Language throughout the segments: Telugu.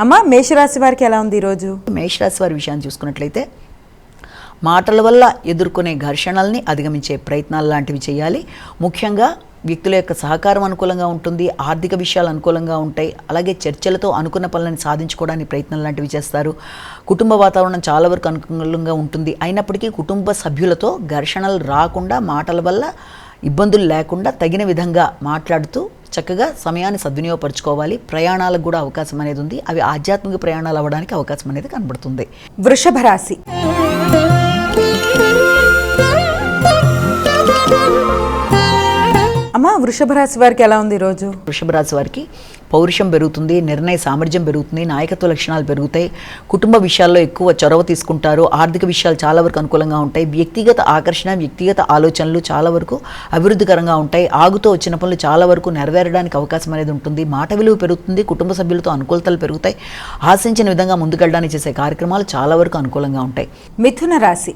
అమ్మ మేషరాశి వారికి ఎలా ఉంది ఈరోజు? మేషరాశి వారి విషయాన్ని చూసుకున్నట్లయితే మాటల వల్ల ఎదుర్కొనే ఘర్షణల్ని అధిగమించే ప్రయత్నాలు లాంటివి చేయాలి. ముఖ్యంగా వ్యక్తుల యొక్క సహకారం అనుకూలంగా ఉంటుంది, ఆర్థిక విషయాలు అనుకూలంగా ఉంటాయి, అలాగే చర్చలతో అనుకున్న పనులను సాధించుకోవడానికి ప్రయత్నం లాంటివి చేస్తారు. కుటుంబ వాతావరణం చాలా వరకు అనుకూలంగా ఉంటుంది. అయినప్పటికీ కుటుంబ సభ్యులతో ఘర్షణలు రాకుండా మాటల వల్ల ఇబ్బందులు లేకుండా తగిన విధంగా మాట్లాడుతూ చక్కగా సమయాన్ని సద్వినియోగపరచుకోవాలి. ప్రయాణాలకు కూడా అవకాశం అనేది ఉంది. అవి ఆధ్యాత్మిక ప్రయాణాలు అవ్వడానికి అవకాశం అనేది కనబడుతుంది. వృషభ రాశి. అమ్మ వృషభ రాశి వారికి ఎలా ఉంది ఈరోజు? వృషభ రాశి వారికి పౌరుషం పెరుగుతుంది, నిర్ణయ సామర్థ్యం పెరుగుతుంది, నాయకత్వ లక్షణాలు పెరుగుతాయి, కుటుంబ విషయాల్లో ఎక్కువ చొరవ తీసుకుంటారు, ఆర్థిక విషయాలు చాలా వరకు అనుకూలంగా ఉంటాయి, వ్యక్తిగత ఆకర్షణ, వ్యక్తిగత ఆలోచనలు చాలా వరకు అభివృద్ధికరంగా ఉంటాయి, ఆగుతూ వచ్చిన పనులు చాలా వరకు నెరవేరడానికి అవకాశం అనేది ఉంటుంది, మాట విలువ పెరుగుతుంది, కుటుంబ సభ్యులతో అనుకూలతలు పెరుగుతాయి, ఆశించిన విధంగా ముందుకెళ్ళడానికి చేసే కార్యక్రమాలు చాలా వరకు అనుకూలంగా ఉంటాయి. మిథున రాశి.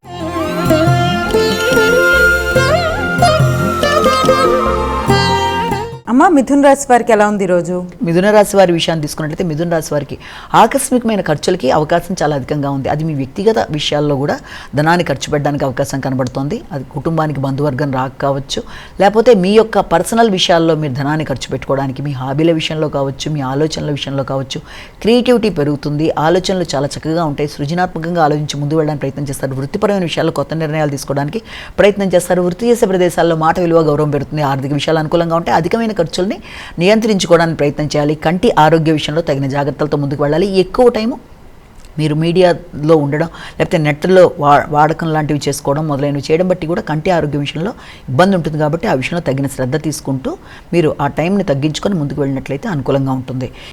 అమ్మ మిథున రాశి వారికి ఎలా ఉంది ఈరోజు? మిథున రాశి వారి విషయాన్ని తీసుకున్నట్లయితే మిథున రాశి వారికి ఆకస్మికమైన ఖర్చులకి అవకాశం చాలా అధికంగా ఉంది. అది మీ వ్యక్తిగత విషయాల్లో కూడా ధనాన్ని ఖర్చు పెట్టడానికి అవకాశం కనబడుతోంది. అది కుటుంబానికి బంధువర్గం రాక కావచ్చు, లేకపోతే మీ యొక్క పర్సనల్ విషయాల్లో మీరు ధనాన్ని ఖర్చు పెట్టుకోవడానికి, మీ హాబీల విషయంలో కావచ్చు, మీ ఆలోచనల విషయంలో కావచ్చు, క్రియేటివిటీ పెరుగుతుంది, ఆలోచనలు చాలా చక్కగా ఉంటాయి, సృజనాత్మకంగా ఆలోచించి ముందు వెళ్ళడానికి ప్రయత్నం చేస్తారు, వృత్తిపరమైన విషయాల్లో కొత్త నిర్ణయాలు తీసుకోవడానికి ప్రయత్నం చేస్తారు, వృత్తి చేసే ప్రదేశాల్లో మాట విలువ గౌరవం పెరుగుతుంది, ఆర్థిక విషయాలు అనుకూలంగా ఉంటాయి, అధికమైన ఖర్చుల్ని నియంత్రించుకోవడానికి ప్రయత్నం చేయాలి. కంటి ఆరోగ్య విషయంలో తగిన జాగ్రత్తలతో ముందుకు వెళ్ళాలి. ఎక్కువ టైము మీరు మీడియాలో ఉండడం, లేకపోతే నెట్లో వాడకం లాంటివి చేసుకోవడం మొదలైనవి చేయడం బట్టి కూడా కంటి ఆరోగ్య విషయంలో ఇబ్బంది ఉంటుంది. కాబట్టి ఆ విషయంలో తగిన శ్రద్ధ తీసుకుంటూ మీరు ఆ టైంని తగ్గించుకొని ముందుకు వెళ్ళినట్లయితే అనుకూలంగా ఉంటుంది.